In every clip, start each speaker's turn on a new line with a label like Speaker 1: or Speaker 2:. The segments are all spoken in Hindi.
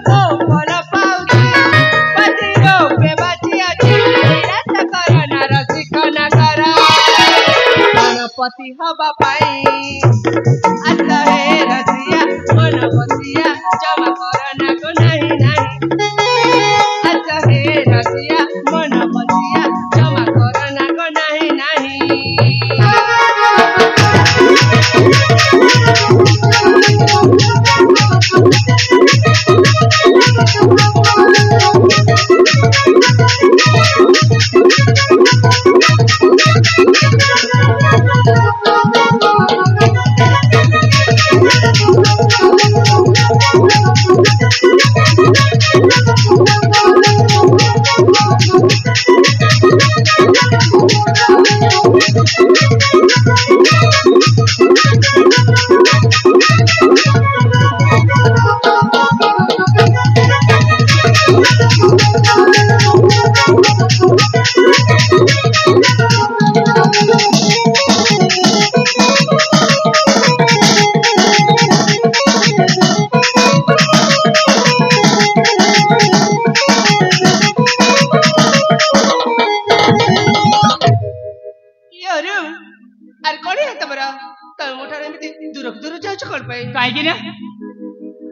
Speaker 1: तमको फल पाउची पति रूपे बाची अछि निराश करना रसिकन कर गणपति हवा पाई आता हे रसिया गणपतिया जमा करना को नहीं नहीं आता हे रसिया गणपतिया जमा करना को नहीं नहीं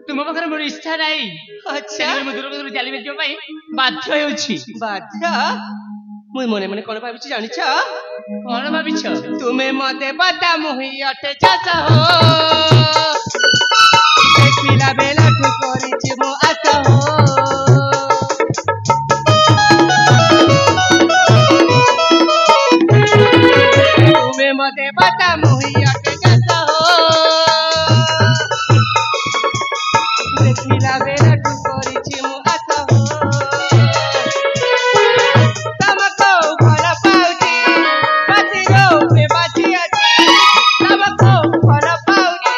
Speaker 2: तुम पाखे मोर इच्छा ना
Speaker 1: अच्छा
Speaker 2: दूर दूर चली बाध्य
Speaker 1: बाध्य मुई मने मने कौन भाभी जानी
Speaker 2: कौन भाभी
Speaker 1: तुम्हें मते बता मुही अटे चाचा हो देखिला बेला ठुकरी मो आशा हो तुम्हें मते बता मुही अटे चाचा हो देखिला बेला ठुकरी मो आशा हो तमको फल पाउची पति रूपे बाची अछि तमको फल पाउची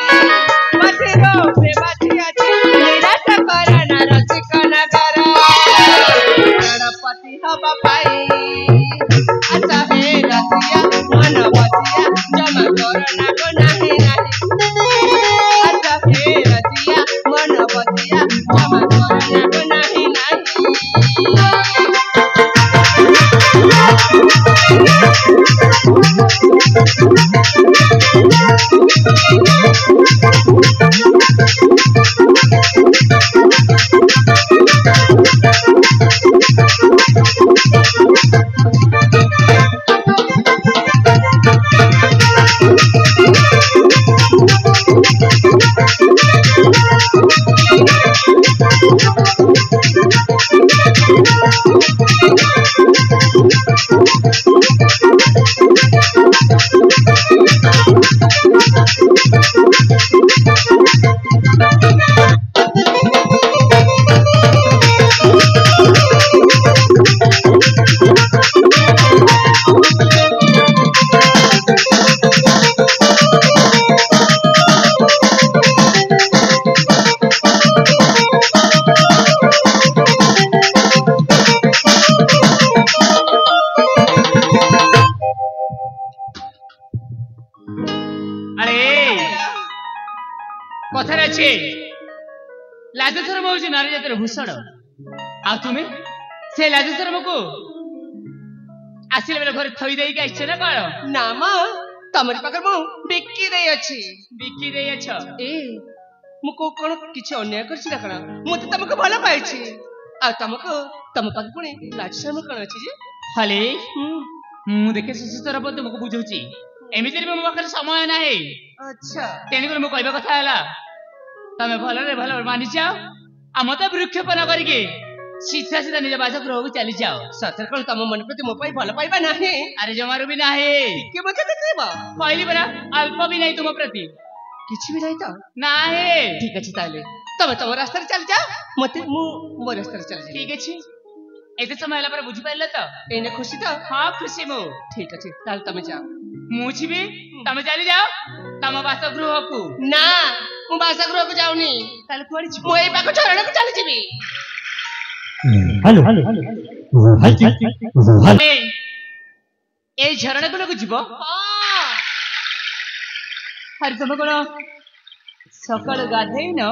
Speaker 1: पति रूपे बाची अछि निराश करना रसिकन कर गणपति हवा पाई अच्छा हे रसिया गणपतिया जमा करना को नहीं नहीं अच्छा हे रसिया गणपतिया जमा करना को नहीं नहीं लाजशरम हूँ नारी जातिर भूषण आ तुम्हें से लाजशरम को आसिले बेले घर थई देई आइछ ना कौन ना मा तमरी पाकर मु बिक्की देई अछि
Speaker 2: बिक्की देई अछ
Speaker 1: ए मु को कोन किछ अन्याय करछि ना कणा मु त तमको भलो पाइछि आ तमको तम पाकर पुणी लाजशरम कोन अछि जे
Speaker 2: हले मु देखे सुसुतर पद तुमको बुझौछि एमिति रे मो पाकर समय नाही
Speaker 1: अच्छा
Speaker 2: तेनी को मु कहबा कथा हला तमे भलो मानि जाओ आ मते वृक्षपन करके सीधा सीधा निज बासगृह को चली जाओ
Speaker 1: सतर कोन तम मन प्रति मो पाई भलो पाइबा नाही
Speaker 2: अरे जमारू भी नाही
Speaker 1: के मते देबा
Speaker 2: कहली बरा अल्प भी नहीं तुम प्रति
Speaker 1: किछि भी नहीं तो
Speaker 2: नाही
Speaker 1: ठीक अछि ताले तमे तम रास्ता रे चल जा मते मु मो रास्ता रे चल जा
Speaker 2: ठीक अछि एते समय हला पर बुझि पाइले तो
Speaker 1: एने खुशी तो
Speaker 2: हां खुशी मु
Speaker 1: ठीक अछि ताल तमे जा
Speaker 2: मु छिबी तमे चली जाओ तम बासगृह को
Speaker 1: ना मु बासगृह को जाउनी ताले कोड़ी छी मु ए पाको चरण को चली जिबी
Speaker 3: हेलो हेलो
Speaker 2: ए झरण को जीवो
Speaker 1: हां
Speaker 2: अरे तुम कोन सकाळ गाधेई न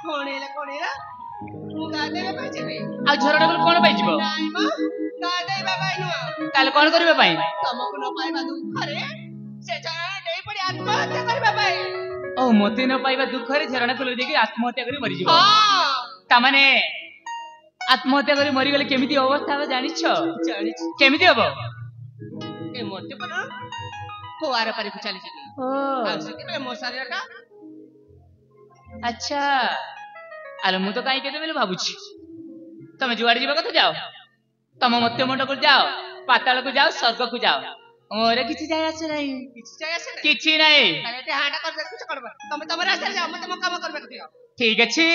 Speaker 1: कोणेला ମୁଁ ଗାଧେଇବା ପାଇଁ ଯିବି।
Speaker 2: ଆଉ ଝରଣା କୂଳ କଣ ପାଇଁ ଯିବ?
Speaker 1: ନାଇଁ ମ ଗାଧେଇବା ପାଇଁ ନୁହଁ,
Speaker 2: ତାହେଲେ କଣ କରିବା ପାଇଁ?
Speaker 1: ତମକୁ ନ ପାଇବା ଦୁଃଖରେ ସେ ଝରଣା ଡେଇଁ ପଡି ଆତ୍ମହତ୍ୟା କରିବା ପାଇଁ।
Speaker 2: ଓ ମତେ ନ ପାଇବା ଦୁଃଖରେ ଝରଣା କୂଳରେ ଦେଇକି ଆତ୍ମହତ୍ୟା କରି ମରିଯିବ।
Speaker 1: ହଁ
Speaker 2: ତାମାନେ ଆତ୍ମହତ୍ୟା କରି ମରିଗଲେ କେମିତି ଅବସ୍ଥା ହବ ଜାଣିଛ?
Speaker 1: ଜାଣିଛି।
Speaker 2: କେମିତି ହବ?
Speaker 1: ଏ ମତେ କଣ ଫୁଆର ପାରିକୁ ଚାଲିଯିବି। ଆଉ ସେଥିପାଇଁ ମୋ ଶରୀରଟା
Speaker 2: ଆଚ୍ଛା ଆରେ ମୁଁ ତ କାହିଁ କେତେବେଳେ ଭାବୁଛି ତମେ ଯୁଆଡେ ଯିବା କଥା ଯାଅ, ତମ ମତ୍ୟ ମଣ୍ଡକୁ ଯାଅ, ପାତାଳକୁ ଯାଅ, ସ୍ୱର୍ଗକୁ ଯାଅ, ମୋର କିଛି ଯାଏ ଆସେ ନାହିଁ।
Speaker 1: କିଛି ଯାଇ ଆସେ ନାହିଁ।
Speaker 2: କିଛି ନାହିଁ।
Speaker 1: ତାହେଲେ ଏଠି ହାଁଟା କରି ଦେଖୁଛ କଣ ପାଇଁ? ତମେ ତମ ରାସ୍ତାରେ ଯାଅ, ମତେ ମୋ କାମ କରିବାକୁ ଦିଅ।
Speaker 2: ଠିକ ଅଛି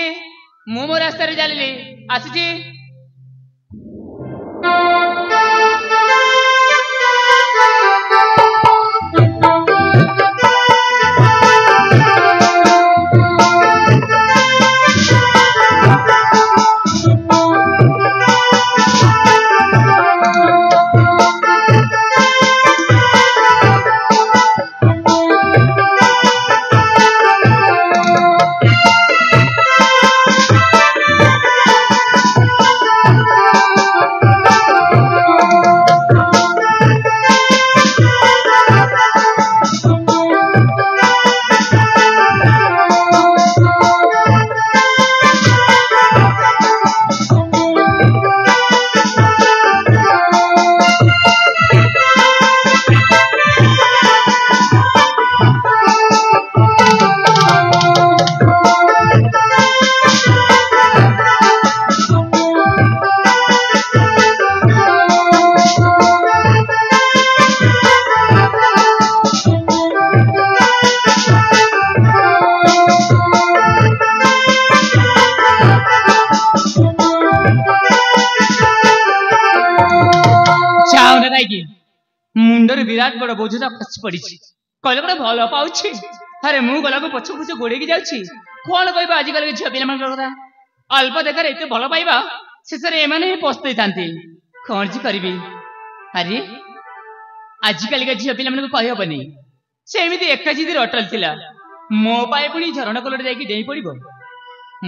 Speaker 2: ମୁଁ ମୋ ରାସ୍ତାରେ ଚାଲିଲି, ଆସିଛି। ମୁଣ୍ଡରେ ବିରାଟ ବଡ ବୋଝଟା ଖସି ପଡିଛି। କହିଲେ ଗୋଟେ ଭଲ ପାଉଛି, ଆରେ ମୁଁ ଗଲାକୁ ପଛ ପଛ ଗୋଡେଇକି ଯାଉଛି। କଣ କହିବା ଆଜିକାଲି ଝିଅ ପିଲାମାନଙ୍କର କଥା? ଅଳ୍ପ ଦେଖାରେ ଏତେ ଭଲ ପାଇବା, ଶେଷରେ ଏମାନେ ହିଁ ପସ୍ତେଇଥାନ୍ତି। କଣ ଯେ କରିବି? ଆରେ ଆଜିକାଲିକା ଝିଅ ପିଲାମାନଙ୍କୁ କହିହବନି, ସେ ଏମିତି ଏକାଜିଦିରେ ଅଟଲ ଥିଲା। ମୋ ପାଇଁ ପୁଣି ଝରଣା କୂଳରେ ଯାଇକି ଡେଇଁ ପଡିବ,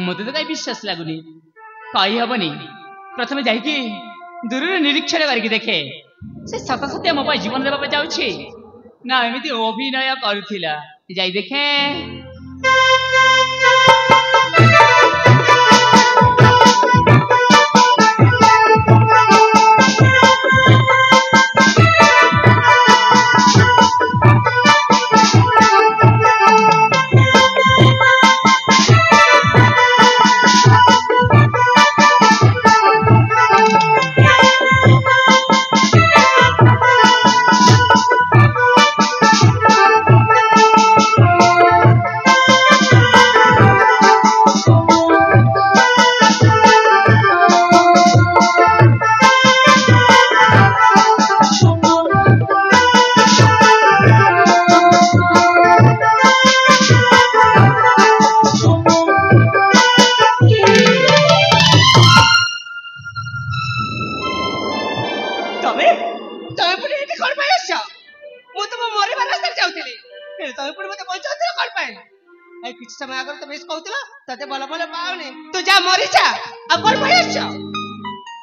Speaker 2: ମତେ ତ କାହିଁ ବିଶ୍ୱାସ ଲାଗୁନି। କହିହବନି, ପ୍ରଥମେ ଯାଇକି ଦୂରରୁ ନିରୀକ୍ଷଣ କରିକି ଦେଖେ ସେ ସତ ସତ୍ୟ ମୋ ପାଇଁ ଜୀବନ ଦେବା ପାଇଁ ଯାଉଛି ନା ଏମିତି ଅଭିନୟ କରୁଥିଲା। ଯାଇ ଦେଖେ।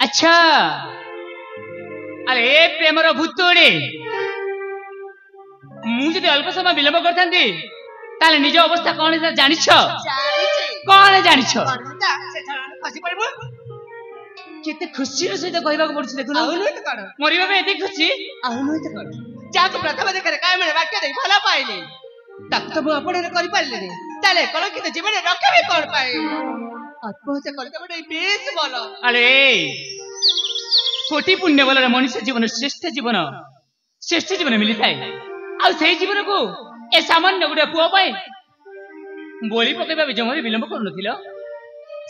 Speaker 2: अच्छा अरे प्रेमर भूतुड़ी मुझे अल्प समय विलंब करथांती ताले निज अवस्था कौन है जानिछ? कौन जानिछ? केते खुशी रो सहित कहबा को पड़छ देखु ना। मरिबा में एते खुशी
Speaker 1: जाको प्रथम देखरे काय मने वाक्य दे भला पाइले तक तो मु अपने करि पाइले ने ताले कलंकित जीवन रखबे कोन पाए आत्महत्या करते बडे बेस बोल।
Speaker 2: अरे कोटि पुण्य बल मनुष्य जीवन श्रेष्ठ जीवन मिली थाए आ सेही जीवन को ए सामान्य गुडे पुओ पाए बोली पकेबा जमा विलंब कर नथिलो।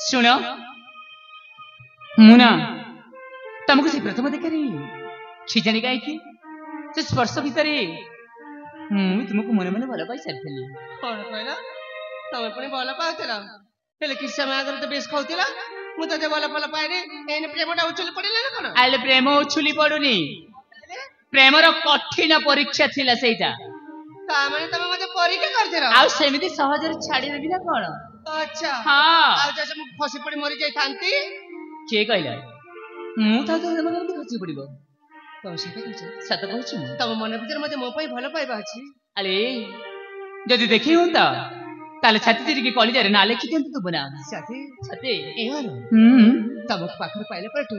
Speaker 2: सुन मुना तुमको से प्रथम देखरी खिजानी गाय की से स्पर्श भितरे मुई तुमको मने मने भल पाई सारथली।
Speaker 1: कोन कहला तमे पुनी भल पाउतला हेले कि समय आगर तो बेस खाउतला मु तो भल भल पाएनी एने प्रेमटा उछली पड़िला ना कोन?
Speaker 2: आले प्रेम उछली पडुनी, प्रेमर कठिन परीक्षा थिला सेटा।
Speaker 1: ता माने तमे मते परीक्षा करथिरा आ
Speaker 2: सेमिति सहज रे छाडी देबी ना कोन?
Speaker 1: अच्छा
Speaker 2: हाँ
Speaker 1: ଆଉ ଯଦି ମୁଁ ଖସି ପଡି ମରି ଯାଇଥାନ୍ତି
Speaker 2: କିଏ କହିଲା ମୁଁ ତା କେମିତି ଖସି ପଡିବ
Speaker 1: ତମ ସତ କହୁଛ
Speaker 2: ସତ କହୁଛି ମୁଁ
Speaker 1: ତମ ମନ ଭିତରେ ମତେ ମୋ ପାଇଁ ଭଲ ପାଇବା ଅଛି
Speaker 2: ଆରେ ଯଦି ଦେଖି ହୁଅନ୍ତା ତାହେଲେ ଛାତି ଚିରିକି କଳିଜାରେ ନା ଲେଖି ଦିଅନ୍ତୁ ତୁ ନା
Speaker 1: ସାଥୀ
Speaker 2: ସତେ
Speaker 1: ଏହାର ତମକୁ ପାଖରେ ପାଇଲା ପରଠୁ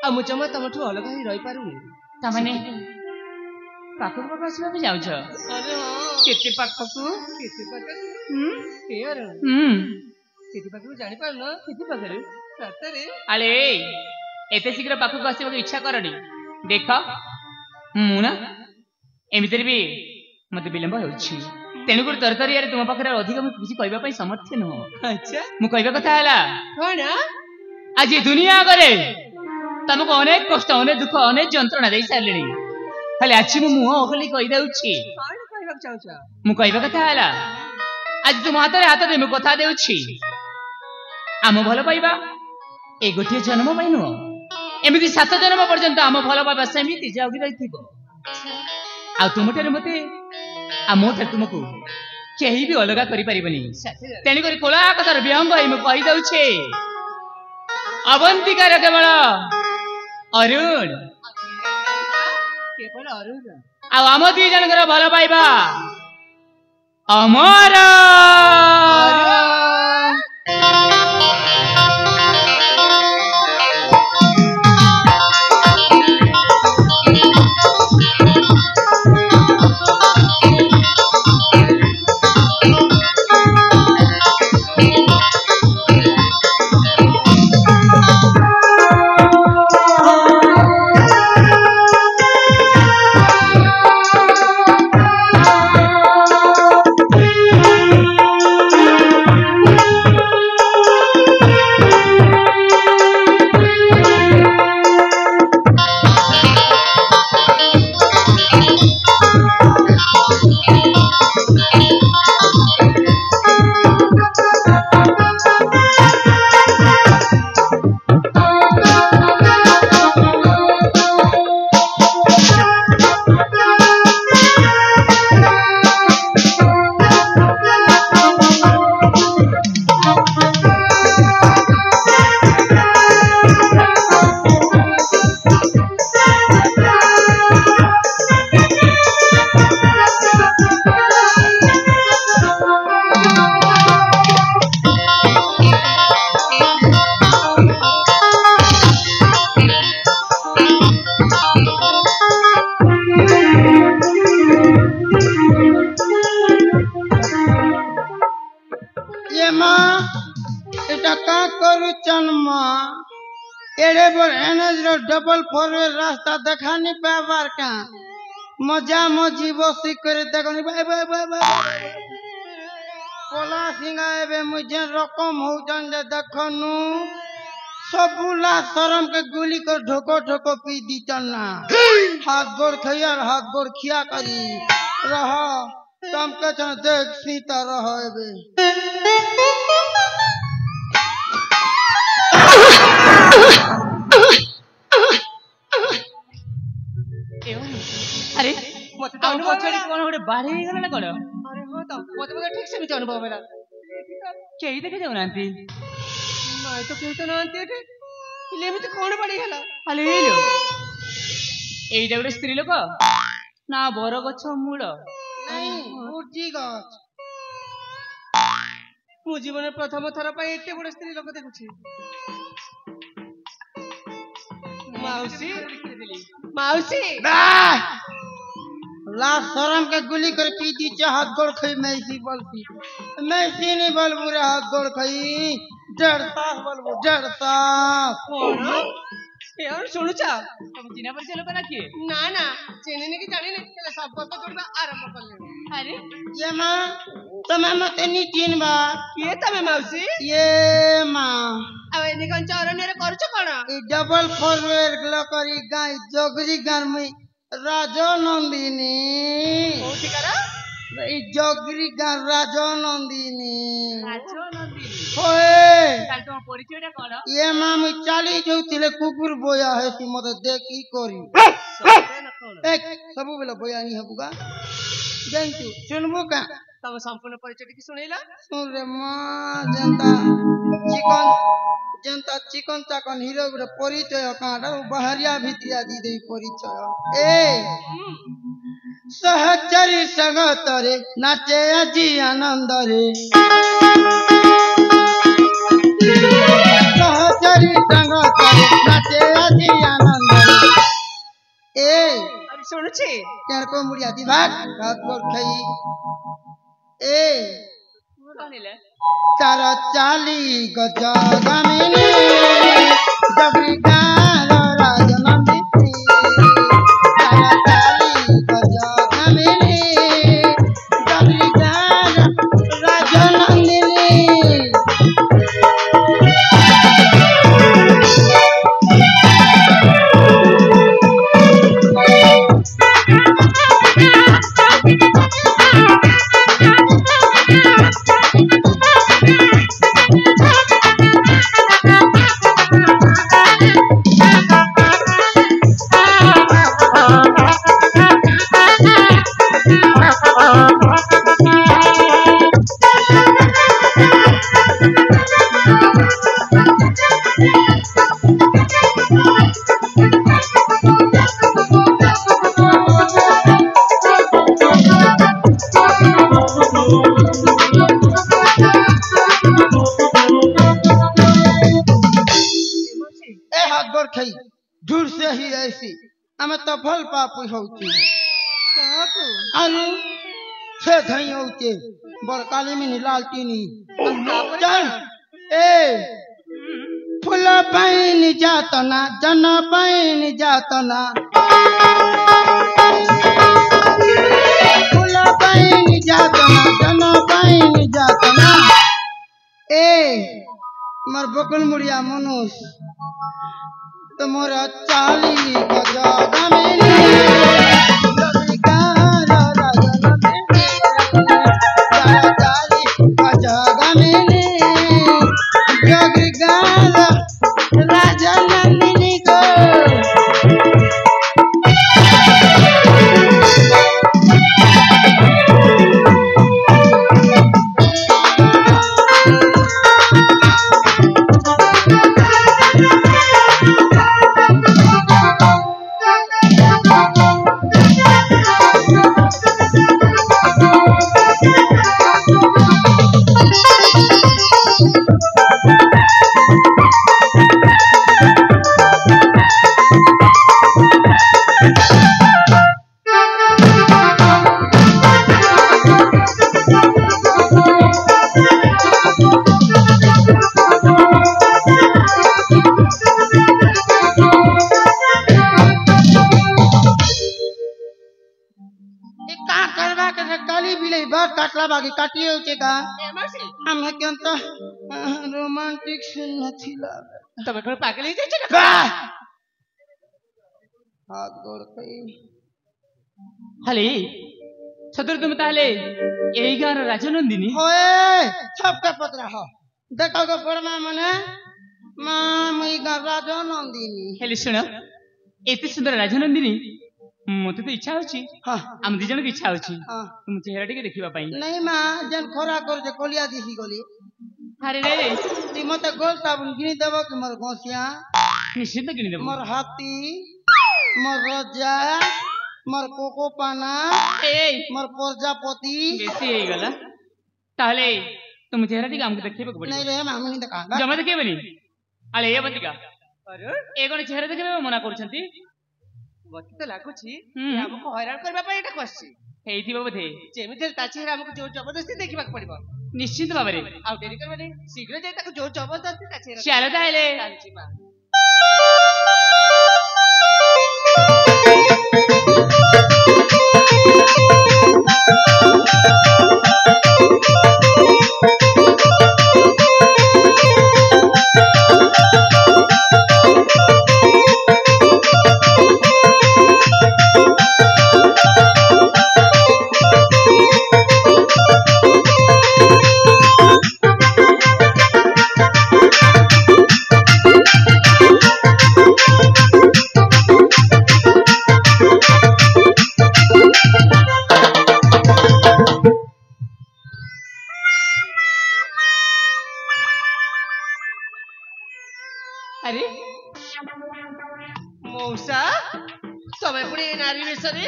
Speaker 1: ଆଉ ମୁଁ ଜମା ତମଠୁ ଅଲଗା ହେଇ ରହିପାରୁନି
Speaker 2: ତାମାନେ ପାଖକୁ ପାଖକୁ ଆସିବାକୁ ଯାଉଛ
Speaker 1: ଆରେ ହଁ
Speaker 2: କେତେ ପାଖକୁ
Speaker 1: କେତେ ପାଖରେ
Speaker 2: ହୁଁ
Speaker 1: ଏହାର
Speaker 2: ହୁଁ
Speaker 1: କେତେ ପାଖରୁ ଜାଣିପାରୁନ
Speaker 2: କେତେ ପାଖରେ
Speaker 1: ସତରେ
Speaker 2: ଆରେ ଏତେ ଶୀଘ୍ର ପାଖକୁ ଆସିବାକୁ ଇଚ୍ଛା କରନି ଦେଖ ମୁଁ ନା ଏମିତିରେ ବି ମତେ ବିଳମ୍ବ ହେଉଛି ତେଣୁକରି ତରତରିଆରେ ତୁମ ପାଖରେ ଅଧିକ ମୁଁ କିଛି କହିବା ପାଇଁ ସମର୍ଥ ନୁହଁ
Speaker 1: ଆଚ୍ଛା
Speaker 2: ମୁଁ କହିବା କଥା ହେଲା
Speaker 1: କଣ
Speaker 2: ଆଜି ଦୁନିଆ ଆଗରେ ତମକୁ ଅନେକ କଷ୍ଟ ଅନେକ ଦୁଃଖ ଅନେକ ଯନ୍ତ୍ରଣା ଦେଇ ସାରିଲିଣି ହେଲେ ଆଜି ମୁଁ ମୁହଁ ଓହଲି କହିଦେଉଛି
Speaker 1: କଣ କହିବାକୁ ଚାହୁଁଛ
Speaker 2: ମୁଁ କହିବା କଥା ହେଲା ଆଜି ତୁମ ହାତରେ ହାତ ଦେଇ ମୁଁ କଥା ଦେଉଛି ଆମ ଭଲ ପାଇବା ଏ ଗୋଟିଏ ଜନ୍ମ ପାଇଁ ନୁହଁ ଏମିତି 7 ଜନ୍ମ ପର୍ଯ୍ୟନ୍ତ ଆମ ଭଲ ପାଇବା ସେମିତି ଜାଗି ରହିଥିବ ଆଉ ତୁମଠାରୁ ମତେ ଆଉ ମୋ ଠାରୁ ତୁମକୁ କେହି ବି ଅଲଗା କରିପାରିବନି ତେଣୁକରି ଖୋଲା ଆକାଶର ବିହଙ୍ଗ ହେଇ ମୁଁ କହିଦେଉଛି ଅବନ୍ତିକାର କେବଳ ଅରୁଣ
Speaker 1: କେବଳ ଅରୁଣ
Speaker 2: ଆଉ ଆମ 2 ଜଣଙ୍କର ଭଲ ପାଇବା ଅମର
Speaker 4: डबल 4 रास्ता देखा नहीं पाबार का मजा मजी बसी करे देखनी बाय बाय बाय बाय पोला सिंगा एबे मुझे रकम हो जन देखनु सबुला शरम के गोली को ढोको ढोको पी दी चलना हाथ गोड़ खैया हाथ गोड़ खिया करी रह तम के चन देख सीता रह एबे
Speaker 2: अरे
Speaker 1: मते तो अनुभव
Speaker 2: पछड़ी कोन गोटे बाढ़ी हे गला ना कोन
Speaker 1: अरे हो तो मते ठीक से भी अनुभव होला
Speaker 2: केही देखे जाउ नांती
Speaker 1: नहीं तो केही तो नांती एठे इले में तो कोन बाड़ी हला
Speaker 2: अले हेलो एइटा गोटे स्त्री लोक ना बर गछ मूल
Speaker 4: नहीं उर्जी गछ
Speaker 1: मु जीवन प्रथम थर पे एते बड़ स्त्री लोक देखुछी माउसी माउसी
Speaker 4: ला शरम के गुली कर पी दी हाथ गोड़ खई मैसी बोलती मैसी नहीं बोल बुरा हाथ गोड़ खई 1.5 बोलबो 1.5
Speaker 1: कोन यार सुनु चा
Speaker 2: तुम चिना परिचय लोक ना के
Speaker 1: ना ना चिनी ने की जानी ने केला सब बात जोड़बा आरंभ कर ले
Speaker 2: अरे
Speaker 4: ये मां तमे मते नी चिनबा
Speaker 1: के तमे माउसी
Speaker 4: ये मां
Speaker 1: अब एने कन चरण रे करछ कोन
Speaker 4: ई डबल 4 गलो करी गाय जोगरी गरमी राजो नंदिनी
Speaker 1: कोठी करा
Speaker 4: ई जोगरी गार राजो नंदिनी
Speaker 2: राजो नंदिनी
Speaker 4: ओए
Speaker 2: काल तुम परिचयटा कोन
Speaker 4: ये मां मी चाली जोतिले कुकुर बोया है ती मते देखी करी एक सब बेला बोया नहीं हबुगा जंतु सुनबो का
Speaker 1: तब संपूर्ण परिचय टी सुनेला
Speaker 4: सुन रे माँ जनता चिकन चाकन हिरो गुरे परिचय काँडा बहरिया भित्रिया दी दे परिचय ए सहचरी संगत रे नाचे अजी आनंद रे सहचरी संगत रे नाचे अजी आनंद रे ए
Speaker 1: अरे सुनुछि
Speaker 4: तेर को मुड़िया दी भाग रात को खाई ए
Speaker 1: कनिले
Speaker 4: चार चाली गजगामिनी जगरी गाल राजनंदिनी चार चाली गजगामिनी जगरी गाल राजनंदिनी दूर से ही ऐसी हमें तो फल पापी होती अरे से धई होते बरकाली में लालटीनी चल ए फूल पाइन जातना जन पाइन जातना फूल पाइन जातना जन पाइन जातना ए मर बकुल मुड़िया मनुष्य तुम्हारा चाली गजगामिनी जगरी गाल राजनंदिनी चाली गजगामिनी जगरी गाल राजनंदिनी को बाकी काटिए उचेगा हमें क्यों तो रोमांटिक सीन नथिला
Speaker 1: तबे को पागल ही जाय छै
Speaker 4: हाथ गोड़ कई
Speaker 2: हले सदर तुम ताले एही गार राजनंदिनी
Speaker 4: होए सबका पतरा हो देखो को परमा मने मां मई गार राजनंदिनी
Speaker 2: हेले सुन एते सुंदर राजनंदिनी मते तो इच्छा होची
Speaker 4: हां
Speaker 2: हम दी जन की इच्छा होची
Speaker 4: हां
Speaker 2: तुम चेहरा टिके देखिबा पई
Speaker 4: नहीं मां जन खोरा कर जे कोलिया दिसी गली
Speaker 2: अरे रे
Speaker 4: ती मते गोल साबुन गिनी देबो कि मोर घोसिया
Speaker 2: निश्चित गिनी देबो
Speaker 4: मोर हाथी मोर रजा मोर कोको पाना
Speaker 2: ए
Speaker 4: मोर प्रजापति
Speaker 2: बेसी हे गला ताले तुम चेहरा टिके हमके देखिबा को
Speaker 4: नहीं रे मामी नहीं देखा
Speaker 2: जमा देखिबनी अले ए बतिका अरे एगोने चेहरा देखिबा मना करछंती
Speaker 1: बति तो लागुछि हमको हैरान करबा पय एटा करछि
Speaker 2: हेइथिबा बोधे
Speaker 1: जेमिति ता चेहरा हमको जोर जबरदस्ती देखिबा पड़िबो
Speaker 2: निश्चित भाबरे
Speaker 1: आउ देरी करबनी शीघ्र जाय ताको जोर जबरदस्ती ता चेहरा
Speaker 2: चलो ताले
Speaker 1: कांची बा ଆରେ ମଉସା ତମେ ପୁଣି ଏ ନାରୀ ବେଶରେ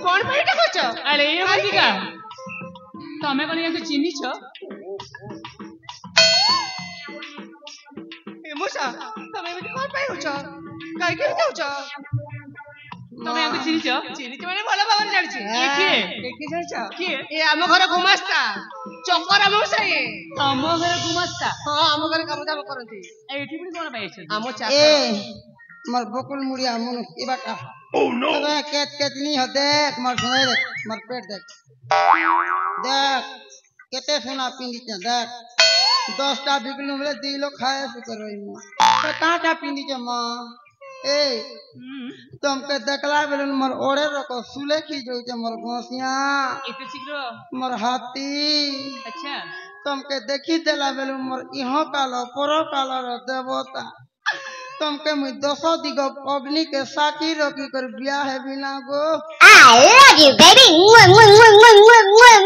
Speaker 1: କଣ ପାଇଁ ଏଟା କରୁଛ?
Speaker 2: ଆରେ ଏ ବନ୍ଦିକା ତମେ କଣ ୟାକୁ ଚିହ୍ନିଛ?
Speaker 1: ଏ ମଉସା ତମେ ଏମିତି କଣ ପାଇଁ ହଉଛ? କାହିଁକି ଏମିତି ହଉଛ?
Speaker 2: ତମେ ୟାକୁ ଚିହ୍ନିଛ?
Speaker 1: ଚିହ୍ନିଛି ମାନେ ଭଲ ଭାବରେ ଜାଣିଛି।
Speaker 2: ଇଏ କିଏ?
Speaker 1: ଦେଖି ଜାଣିଛ?
Speaker 2: କିଏ?
Speaker 1: ଏ ଆମ ଘର ଗୁମାସ୍ତା ଚକରା ମଉସା ଇଏ।
Speaker 2: ତମ ଘରେ ଗୁମାସ୍ତା?
Speaker 1: ହଁ ଆମ ଘରେ କାମ ଦାମ କରନ୍ତି।
Speaker 2: ଏଇଠି ପୁଣି କଣ ପାଇଁ ଆସିଛନ୍ତି?
Speaker 1: ଆମ
Speaker 4: ए
Speaker 1: ଚାକର
Speaker 4: मर बकुल मुड़िया मुनु ई बाटा अबे केतनी हो देख मर सुनाई देख मर पेट देख देख केते सोना पिंदी छ देख 10टा बिगलू में 2 लोग खाए से करई मु तो काटा पिंदी छ मां ए तुमके देखला बेलन मर ओड़े रको सुले की जो छ मर गोसिया
Speaker 2: ଏତେ ଶୀଘ୍ର?
Speaker 4: मर हाथी
Speaker 2: ଆଚ୍ଛା
Speaker 4: तुमके देखी देला बेलन मर इहो कालो परो कालो रो देवता तुमके मुई 10 दिग अग्नि के साकी रखी कर बियाह है बिना गो
Speaker 5: I love you, baby. Mwah, mwah, mwah, mwah, mwah, mwah,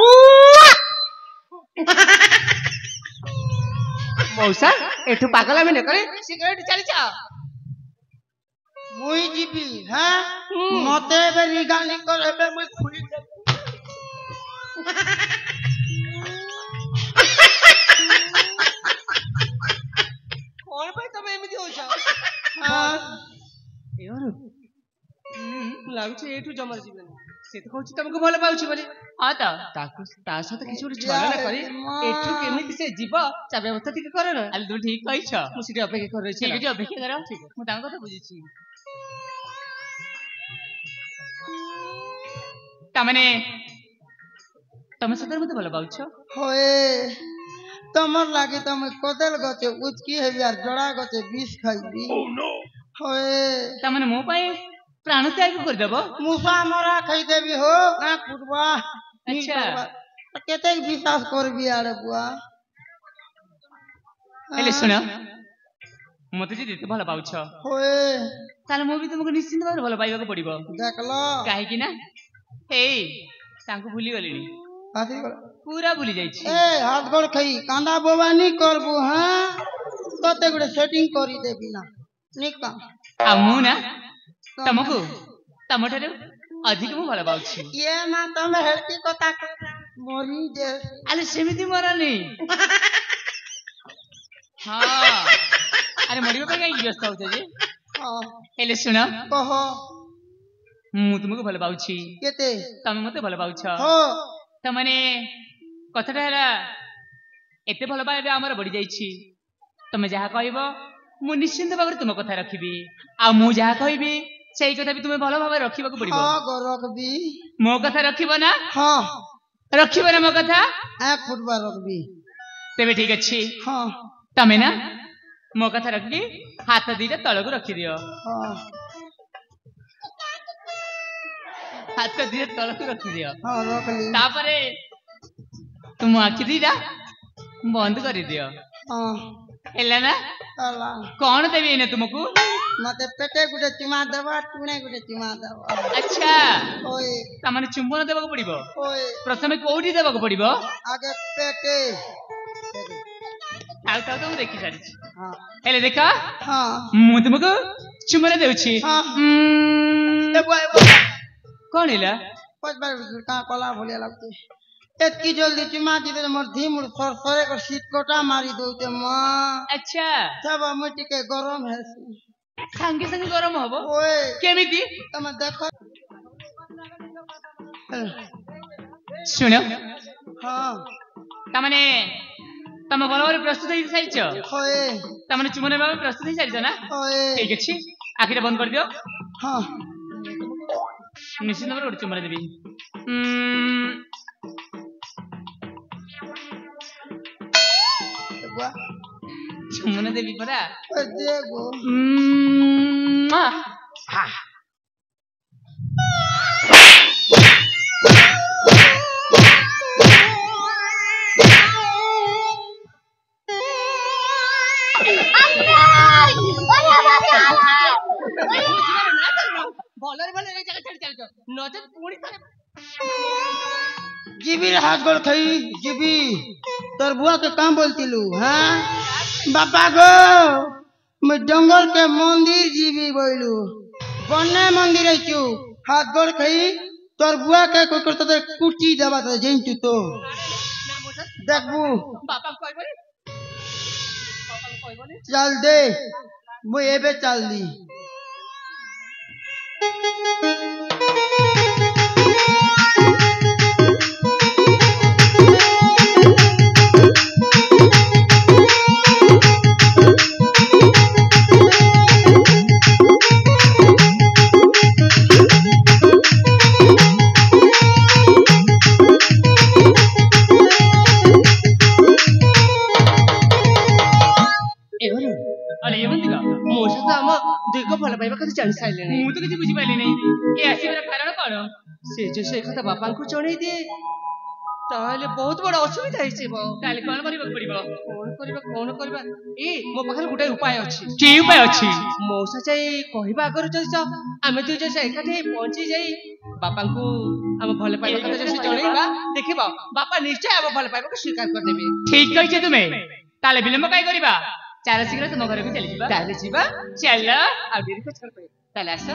Speaker 5: mwah.
Speaker 1: ମଉସା ଏଠୁ ପାଗଲା ମେ ନକରେ ସିଗାରେଟ ଚାଲିଛ।
Speaker 4: मुई जीबी हां मते बेरी गाली करे बे मुई खुली दे
Speaker 1: କଣ ପାଇଁ ତମେ ଏମିତି ହଉଛ?
Speaker 4: हां
Speaker 1: ଲାଗୁଛି ଏଇଠୁ ଜମା ଯିବେନି। ସେ ତ କହୁଛି ତମକୁ ଭଲ ପାଉଛି ବୋଲି।
Speaker 2: ହଁ ତ
Speaker 1: ତାକୁ ତା ସହିତ କିଛି ଗୋଟେ ଛଳନା କରି ଏଠୁ କେମିତି ସେ ଯିବ ତା ବ୍ୟବସ୍ଥା ଟିକେ କର ନା।
Speaker 2: ଆରେ ତୁ ଠିକ କହିଛ।
Speaker 1: ମୁଁ ସେଠି ଅପେକ୍ଷା କରି ରହିଛି।
Speaker 2: ଠିକ ଅଛି ଅପେକ୍ଷା କର ମୁଁ ତାଙ୍କ କଥା ବୁଝୁଛି। ତାମାନେ ତମେ ସତରେ ମତେ ଭଲ ପାଉଛ?
Speaker 4: होए तमर लागी त मुई कदल गचे उचकी है यार जड़ा गचे 20 खाइबी होए
Speaker 2: ତାମାନେ ମୋ ପାଇଁ ପ୍ରାଣ ତ୍ୟାଗ କରିଦେବ?
Speaker 4: मुसा मरा खाई देबी हो ना फुटबा
Speaker 2: अच्छा।
Speaker 4: केते विश्वास करबी आरे बुआ
Speaker 2: ହେଲେ ଶୁଣ ମତେ ଯଦି ଏତେ ଭଲ ପାଉଛ
Speaker 4: होए
Speaker 2: ତାହେଲେ ମୁଁ ବି ତୁମକୁ ନିଶ୍ଚିନ୍ତ ଭାବରେ ଭଲ ପାଇବାକୁ ପଡିବ।
Speaker 4: देखलो
Speaker 2: କାହିଁକି ନା ହେଇ ତାଙ୍କୁ ଭୁଲିଗଲିଣି
Speaker 4: हाथी
Speaker 2: ପୁରା ଭୁଲି ଯାଇଛି।
Speaker 4: ए हाथ गोड़ खाई कांदा बोबा नी करबू हां तते गुडे सेटिंग करी देबी ना निका
Speaker 2: ଆଉ ମୁଁ ନା ତମକୁ ତମଠାରୁ ଅଧିକ ମୁଁ ଭଲ ପାଉଛି।
Speaker 4: ये ना तमे हेल्थी कथा मोरी जे
Speaker 2: ଆରେ ସେମିତି ମରନି। ହଁ ଆରେ ମରିବା ପାଇଁ କାହିଁକି ବ୍ୟସ୍ତ ହଉଛ ଯେ?
Speaker 4: हां
Speaker 2: ହେଲେ ଶୁଣ
Speaker 4: कह
Speaker 2: ମୁଁ ତୁମକୁ ଭଲ ପାଉଛି
Speaker 4: केते
Speaker 2: ତମେ ମତେ ଭଲ ପାଉଛ।
Speaker 4: हो
Speaker 2: ତାମାନେ କଥାଟା ହେଲା ଏତେ ଭଲ ପାଇବା ଆମର ବଢି ଯାଇଛି। ତମେ ଯାହା କହିବ ମୁଁ ନିଶ୍ଚିନ୍ତ ଭାବରେ ତୁମ କଥା ରଖିବି ଆଉ ମୁଁ ଯାହା କହିବି ସେଇ କଥା ବି ତୁମେ ଭଲ ଭାବରେ ରଖିବାକୁ ପଡିବ।
Speaker 4: हां गो रखबी
Speaker 2: ମୋ କଥା ରଖିବ ନା?
Speaker 4: हां
Speaker 2: ରଖିବ ନା ମୋ କଥା?
Speaker 4: ए फुटबा रखबी
Speaker 2: ତେବେ ଠିକ ଅଛି
Speaker 4: हां
Speaker 2: ତମେ ନା ମୋ କଥା ରଖିକି ହାତ ଦିଟା ତଳକୁ ରଖିଦିଅ।
Speaker 4: हां
Speaker 2: ହାତ ଦିଟା ତଳକୁ ରଖିଦିଅ।
Speaker 4: हां रखली
Speaker 2: ତାପରେ ତୁମ ଆଖି ଦିଟା ବନ୍ଦ କରିଦିଅ।
Speaker 4: हां
Speaker 2: ହେଲା ନା?
Speaker 4: ताला
Speaker 2: କଣ ଦେବି ଏଇନା ତୁମକୁ?
Speaker 4: मते पेटे गुडे चुमा देबा टुने गुडे चुमा देबा
Speaker 2: ଆଚ୍ଛା
Speaker 4: ओए
Speaker 2: ତାମାନେ ଚୁମ୍ବନ ଦେବାକୁ ପଡିବ।
Speaker 4: ओए
Speaker 2: ପ୍ରଥମେ କୋଉଠି ଦେବାକୁ ପଡିବ?
Speaker 4: आगे पेटे
Speaker 2: ଥାଉ ଥାଉ ତ ମୁଁ ଦେଖି ସାରିଛି।
Speaker 4: हां
Speaker 2: ହେଲେ ଦେଖ
Speaker 4: हां
Speaker 2: ମୁଁ ତୁମକୁ ଚୁମ୍ବନ ଦେଉଛି।
Speaker 4: हां
Speaker 2: ଉଁ,
Speaker 4: ए बुआ ए बुआ
Speaker 2: କଣ ହେଲା?
Speaker 4: पांच बार का कला भलिया लगते एतकी जल्दी चुमा दी दे मोर धीमुड़ सर सरे कर सीट कोटा मारी दउते मां
Speaker 2: ଆଚ୍ଛା
Speaker 4: सब मुटी के गरम है
Speaker 2: ସାଙ୍ଗେ ସାଙ୍ଗେ ଗରମ ହବ?
Speaker 4: ओए
Speaker 2: କେମିତି?
Speaker 4: तमे देखो
Speaker 2: ଶୁଣ
Speaker 4: हां
Speaker 2: ତାମାନେ ତମେ ଭଲ ଭାବରେ ପ୍ରସ୍ତୁତ ହେଇ ସାରିଛ?
Speaker 4: ओए
Speaker 2: ତାମାନେ ଚୁମ୍ବନ ନେବା ପାଇଁ ପ୍ରସ୍ତୁତ ହେଇ ସାରିଛ ନା?
Speaker 4: ओए
Speaker 2: ଠିକ ଅଛି ଆଖିଟା ବନ୍ଦ କରିଦିଅ।
Speaker 4: हां
Speaker 2: ନିଶ୍ଚିନ୍ତ ଭାବରେ ଗୋଟେ ଚୁମ୍ବନ ଦେବି।
Speaker 4: ए बुआ
Speaker 2: ଚୁମ୍ବନ ଦେବି ପରା।
Speaker 4: ए देखो
Speaker 2: ହା।
Speaker 1: ଭଲରେ ଭଲରେ ଜାଗା ଛାଡି ଚାଲିଛ ନଚେତ ପୁଣି ଥରେ
Speaker 4: जीबी रे हाथ गोड़ खाई जीबी तोर बुआ के काम बोलती लू हां बाबा गो मैं जंगल के मंदिर जीवी बोलू बन्ने मंदिर आइचू हाथ गोड़ खई तोर बुआ के कोई करता तो कुर्ची दबा तो जइन तू तो देखबू
Speaker 2: बापा कहबे बापा कहबे
Speaker 4: चल दे मु एबे चल दी
Speaker 2: अरे ये बंदिगा
Speaker 1: मोसा तो आम दुईको भल पाइबा कथा जानी साइले
Speaker 2: ମୁଁ ତ କିଛି ବୁଝିପାରିଲି ନାହିଁ ଏ ଆସିବାର କାରଣ କଣ
Speaker 1: से जो से कथा बापा को जणई दिए ताहले बहुत बड़ असुविधा ହେଇଯିବ
Speaker 2: ତାହେଲେ କଣ କରିବାକୁ ପଡିବ
Speaker 1: कौन करबा ए मो पाखरे गुटे उपाय अछि
Speaker 2: କି ଉପାୟ ଅଛି
Speaker 1: मौसा जाई कहबा आगर जइस आमे दुई जइस एकाठे पहुंची जाई बापा को हम भल पाइबा कथा जइस जणईबा देखिबा बापा निश्चय हम भल पाइबा को स्वीकार कर देबे
Speaker 2: ଠିକ କହିଛ ତୁମେ ତାହେଲେ ବିଳମ୍ବ କାଇଁ କରିବା ଚାଲ ଶୀଘ୍ର ତୁମ ଘରକୁ ଚାଲିଯିବା
Speaker 1: ताले जीवा
Speaker 2: ଚାଲ
Speaker 1: आ देरी को छोड़ पे ताले आसा